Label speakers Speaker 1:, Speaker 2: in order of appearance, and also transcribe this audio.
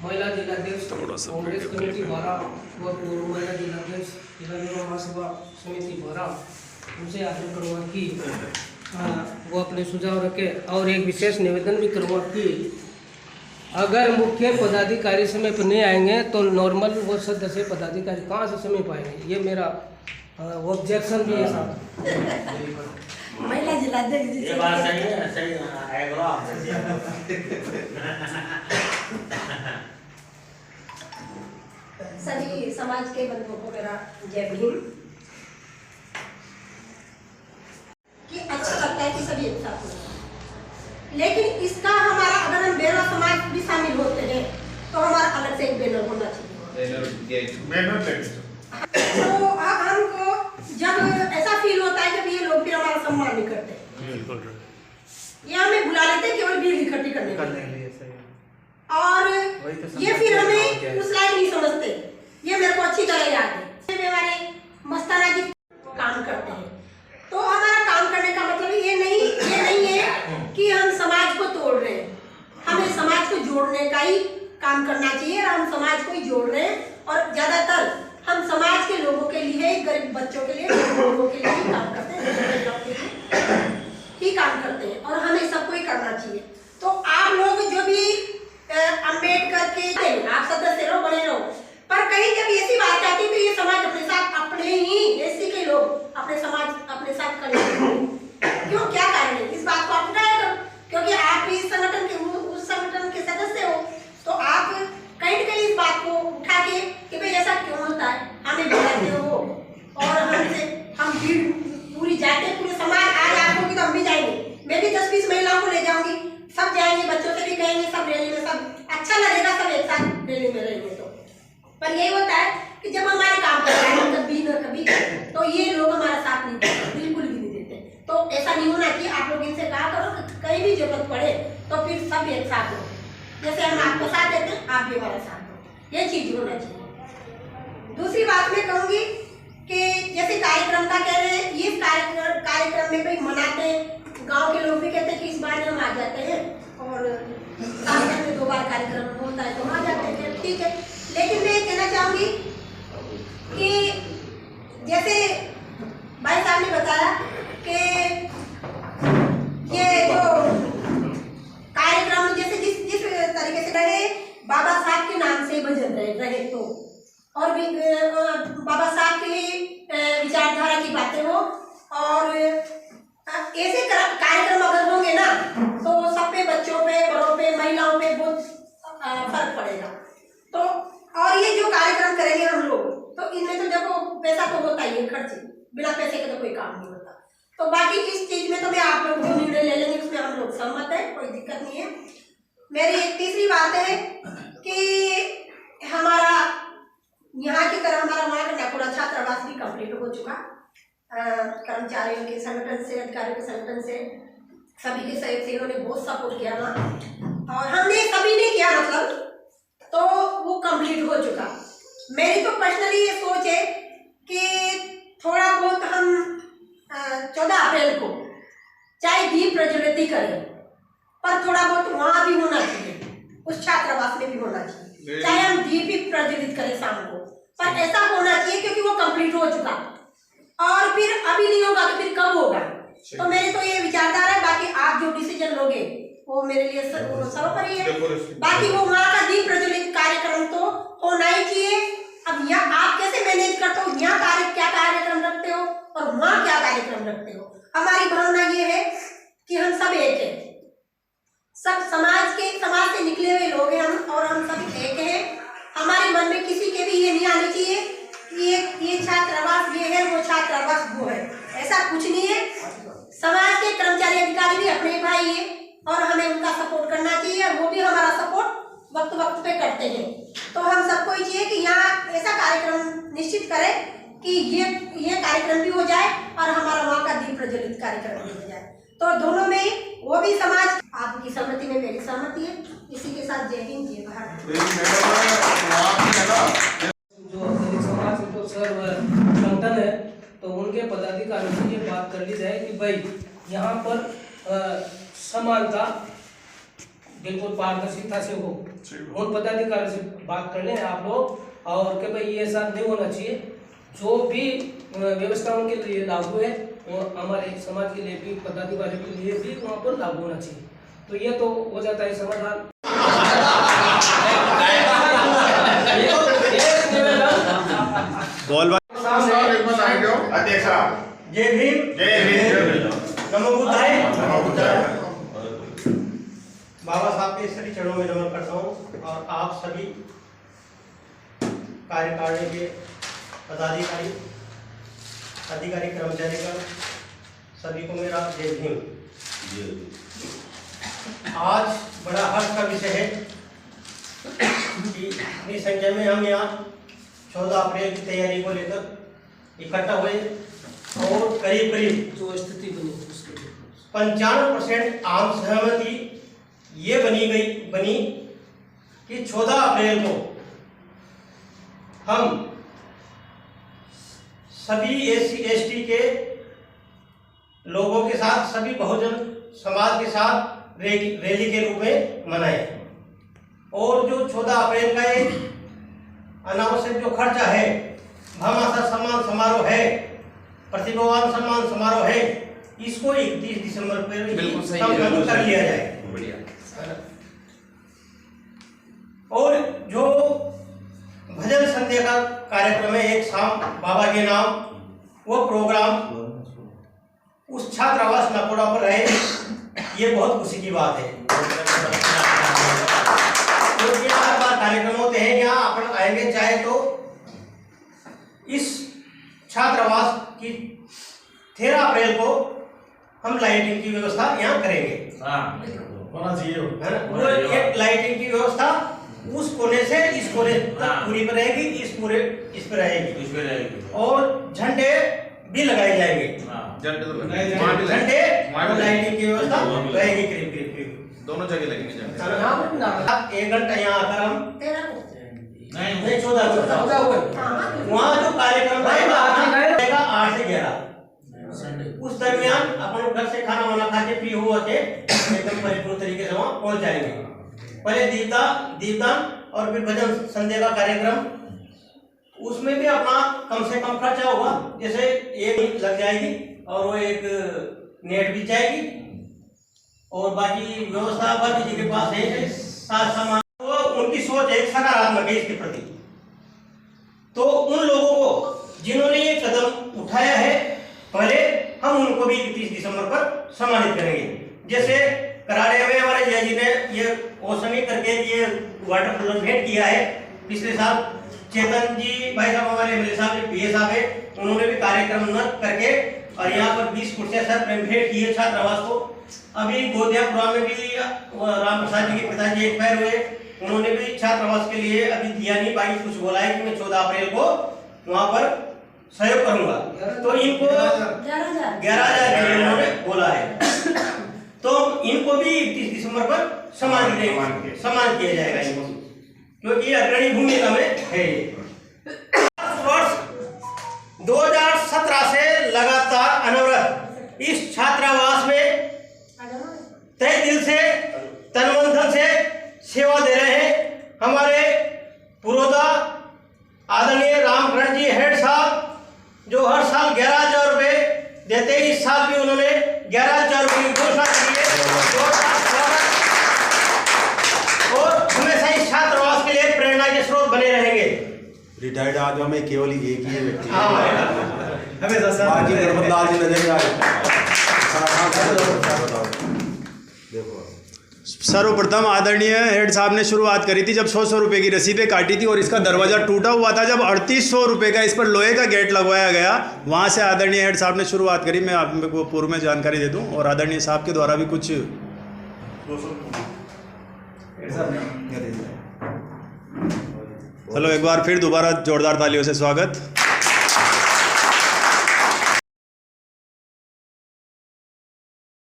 Speaker 1: महिला जिलाध्यक्ष कांग्रेस कमेटी भरा व पूर्व महिला जिलाध्यक्ष जिला महासभा समिति भरा उनसे आग्रह करूँगा कि वो अपने सुझाव रखे। और एक विशेष निवेदन भी करूँगा कि अगर मुख्य पदाधिकारी समय पर नहीं आएंगे तो नॉर्मल वो सदस्य पदाधिकारी कहाँ से समय पाएंगे, ये मेरा ऑब्जेक्शन भी है साहब।
Speaker 2: महिला जिलाध्यक्ष जी,
Speaker 3: ये बात सही है, सही है।
Speaker 2: सभी समाज के बंधुओं को मेरा जय भीम। कि अच्छा लगता है कि सभी एक साथ हो, लेकिन इसका हमारा अगर हम बेरा समाज भी शामिल होते हैं तो हमारा अलग से एक बैनर होना चाहिए। तो हमको जब ऐसा फील होता है जब ये लोग फिर हमारा सम्मान नहीं करते, ये हमें बुला लेते केवल भीड़ इकट्ठी करने के लिए, और ये फिर हमें उस लायक नहीं समझते। ये मेरे को अच्छी तरह याद है, हमारे मस्ताना जी काम करते हैं तो हमारा काम करने का मतलब ये नहीं है कि हम समाज को तोड़ रहे हैं, हमें समाज को जोड़ने का ही काम करना चाहिए। और हम समाज को ही जोड़ रहे हैं और ज्यादातर हम समाज के लोगों के लिए, गरीब बच्चों के लिए, लोगों के लिए ही काम करते हैं, ही काम करते हैं और हमें सबको ही करना चाहिए। तो आप लोग जो भी अम्बेडकर के आप सदस्य रहो, बने रहो, पर कहीं जब ऐसी बात आती है तो ये समाज अपने साथ, अपने ही एससी के लोग अपने समाज अपने साथ खड़े क्यों, क्या कारण है? इस बात को आप उठाया करो, क्योंकि आप इस संगठन के, उस संगठन के सदस्य हो, तो आप कहीं न कहीं इस बात को उठा के कि भाई ऐसा क्यों होता है, हमें बुलाते हो और हम भीड़ पूरी जाते, पूरे समाज आज आप होगी तो हम भी जाएंगे, मैं भी 10-20 महिलाओं को ले जाऊंगी, सब जाएंगे, बच्चों से भी कहेंगे, सब रैली में, सब अच्छा लगेगा, सब एक साथ रैली में रहेंगे। तो पर यही होता है कि जब हमारे काम करते हैं कभी न कभी तो ये लोग हमारा साथ नहीं देते, बिल्कुल भी नहीं देते। तो ऐसा नहीं होना कि आप लोग इनसे कहा करो कि कहीं भी जरूरत पड़े तो फिर सब एक साथ हो, जैसे हम आपको साथ देते हैं आप भी हमारा साथ दो, ये चीज होना चाहिए। दूसरी बात मैं कहूँगी कि जैसे कार्यक्रम का कह रहे हैं, ये कार्यक्रम में भाई मनाते हैं, गाँव के लोग भी कहते हैं कि इस बार हम आ जाते हैं और साल में 2 बार कार्यक्रम होता है तो आ जाते हैं, ठीक है। लेकिन मैं कहना चाहूंगी कि जैसे भाई साहब ने बताया कि ये जो कार्यक्रम जैसे जिस तरीके से रहे, बाबा साहब के नाम से भजन रहे तो, और भी बाबा साहब की विचारधारा की बातें हो, और ऐसे कार्यक्रम अगर होंगे ना तो सब पे, बच्चों पे, बड़ों पे, महिलाओं पे बहुत फर्क पड़ेगा। तो और ये जो कार्यक्रम करेंगे हम लोग तो इनमें तो देखो पैसा तो होता ही है, खर्च, बिना पैसे के तो कोई काम नहीं होता। तो बाकी इस चीज में तो मैं आप लोग जो निर्णय ले लेंगे उसमें हम लोग सहमत है, कोई दिक्कत नहीं है। मेरी एक तीसरी बात है कि हमारा यहाँ की तरह हमारा वहाँ का नाकुड़ा छात्रावास भी कंप्लीट हो चुका, कर्मचारियों के संगठन से, अधिकारियों के संगठन से, सभी के सहयोग से इन्होंने बहुत सपोर्ट किया ना, और हमने सभी ने किया मतलब, तो वो कंप्लीट हो चुका। मेरी तो पर्सनली ये सोच है कि थोड़ा बहुत हम 14 अप्रैल को चाहे दीप प्रज्वलित करें, पर थोड़ा बहुत वहाँ भी होना चाहिए, उस छात्रावास में भी होना चाहिए, चाहे हम दीप ही प्रज्वलित करें शाम को, पर ऐसा होना चाहिए क्योंकि वो कंप्लीट हो चुका, और फिर अभी नहीं होगा तो फिर कब होगा। तो मेरी तो ये विचारधारा है, बाकी आप जो डिसीजन लोगे वो मेरे लिए सर्वोपरि है। बाकी वो वहाँ का दीप प्रज्वलित कार्यक्रम तो होना ही चाहिए। अब यहाँ आप कैसे मैनेज करते हो, यहाँ क्या कार्यक्रम रखते हो और वहाँ क्या कार्यक्रम रखते हो। हमारी भावना ये है कि हम सब एक हैं, सब समाज से निकले हुए लोग हैं हम, और हम सब एक हैं। हमारे मन में किसी के भी ये नहीं आनी चाहिए कि ये छात्रावास ये है, वो छात्रावास वो है, ऐसा कुछ नहीं है। समाज के कर्मचारी अधिकारी भी अपने भाई है और हमें उनका सपोर्ट करना चाहिए, और वो भी हमारा सपोर्ट वक्त वक्त पे करते हैं। तो हम सबको ही चाहिए कि यहाँ ऐसा कार्यक्रम निश्चित करें कि ये कार्यक्रम भी हो जाए और हमारा वहाँ का दीप प्रज्वलित कार्यक्रम भी हो जाए। तो दोनों में वो भी समाज, आपकी सहमति में मेरी सहमति है। इसी के साथ जय हिंद, जय भारत।
Speaker 1: जो दलित समाज तो सर्व संगठन है, तो उनके पदाधिकारियों से ये बात कर ली जाए कि भाई यहाँ पर समानता बिल्कुल पारदर्शिता से हो। उन पदाधिकारी से बात कर लें आप लोग, और कि भाई ये सब नहीं होना चाहिए। जो भी व्यवस्था उनके लिए लागू है वो हमारे समाज के लिए भी, पदाधिकारी के लिए भी वहाँ पर लागू होना चाहिए। तो ये तो हो जाता है समाधान।
Speaker 4: बोल
Speaker 3: अध्यक्ष
Speaker 5: जय भीम,
Speaker 3: जय भीम,
Speaker 5: नमो बुद्धाय।
Speaker 3: नमो बुद्धाय।
Speaker 5: बाबा साहब के सभी चरणों में नमन करता हूँ और आप सभी कार्यकारिणी के पदाधिकारी, अधिकारी, कर्मचारी का सभी को मेरा जय भीम। आज बड़ा हर्ष का विषय है कि इतनी संख्या में हम यहाँ 14 अप्रैल की तैयारी को लेकर इकट्ठा हुए और करीब करीब
Speaker 1: जो स्थिति बनी उसके
Speaker 5: 95% आम सहमति ये बनी कि 14 अप्रैल को हम सभी SC/ST के लोगों के साथ, सभी बहुजन समाज के साथ रैली के रूप में मनाएं। और जो 14 अप्रैल का एक अनावश्यक जो खर्चा है, भामाशाह सम्मान समारोह है, प्रतिभावान सम्मान समारोह है, इसको 31 दिसंबर पर संपन्न कर लिया जाए। और जो भजन संध्या का कार्यक्रम है एक शाम बाबा के नाम, वो प्रोग्राम उस छात्रावास नकोड़ा पर रहे, ये बहुत खुशी की बात है। तो ये हर बार कार्यक्रम होते हैं, यहाँ अपन आएंगे चाहे तो इस छात्रावास की 13 अप्रैल को हम लाइटिंग की व्यवस्था यहाँ करेंगे।
Speaker 3: होना चाहिए,
Speaker 5: है ना? वो एक लाइटिंग की व्यवस्था उस कोने से इस कोने तक पूरी पर रहेगी, इस पर रहेगी। और झंडे भी लगाए जाएंगे, झंडे और लाइटिंग की व्यवस्था रहेगी करीब
Speaker 4: दोनों जगह लगेंगे झंडे।
Speaker 5: 1 घंटा यहाँ आकर हम
Speaker 2: 13 को
Speaker 5: नहीं 14 वहाँ जो कार्यक्रम रहेगा 8 से 11, उस दरमियान अपन घर से खाना वाना खा के फ्री हुआ के एकदम परिपूर्ण तरीके से वहाँ पहुँच जाएंगे। पहले दीपदान और फिर भजन संध्या का कार्यक्रम, उसमें भी अपना कम से कम खर्चा होगा, जैसे एक लग जाएगी और वो एक नेट भी जाएगी और बाकी व्यवस्था बाबी जी के पास है साथ सामान। तो उनकी सोच एक सकारात्मक है इसके प्रति। तो उन लोगों को जिन्होंने ये कदम उठाया है, पहले हम उनको भी 31 दिसंबर पर सम्मानित करेंगे। जैसे कराड़े में हमारे जय जी ने ये ओसमी करके ये वाटर कूलर भेंट किया है पिछले साल। चेतन जी भाई साहब हमारे MLA साहब PA साहब है, उन्होंने भी कार्यक्रम न करके और यहाँ पर 20 कुर्सियां सर भेंट की है छात्रावास को। अभी गोदियापुरा में भी राम प्रसाद जी के पिताजी एक्सपायर हुए, उन्होंने भी छात्रावास के लिए अभी दिया नहीं, बाकी कुछ बोला है कि मैं 14 अप्रैल को वहाँ पर सहयोग करूंगा। तो इनको 11,000 के लिए उन्होंने बोला है, तो इनको भी 31 दिसंबर पर सम्मान किया जाएगा इनको, क्योंकि अग्रणी भूमिका में है। वर्ष 2017 से लगातार अनवरत इस छात्रावास में तय दिल से, तन मन धन से सेवा दे रहे हैं हमारे पुरोधा आदरणीय रामकरण जी हेड साहब, जो हर साल 11,000 रुपए देते हैं। इस साल भी उन्होंने 11,000 रुपए की घोषणा की है और हमेशा इस छात्रावास के लिए प्रेरणा के स्रोत बने रहेंगे।
Speaker 4: रिटायर्ड आदमी में केवल एक ही है व्यक्ति,
Speaker 5: बाकी
Speaker 4: गरबतलाल जी नजर आ रहे। सर्वप्रथम आदरणीय हेड साहब ने शुरुआत करी थी जब 100 रुपए की रसीदें काटी थी और इसका दरवाजा टूटा हुआ था। जब 3800 रुपए का इस पर लोहे का गेट लगवाया गया, वहां से आदरणीय हेड साहब ने शुरुआत करी। मैं आपको पूर्व में जानकारी दे दूं और आदरणीय साहब के द्वारा भी कुछ चलो एक बार फिर दोबारा जोरदार तालियों से स्वागत।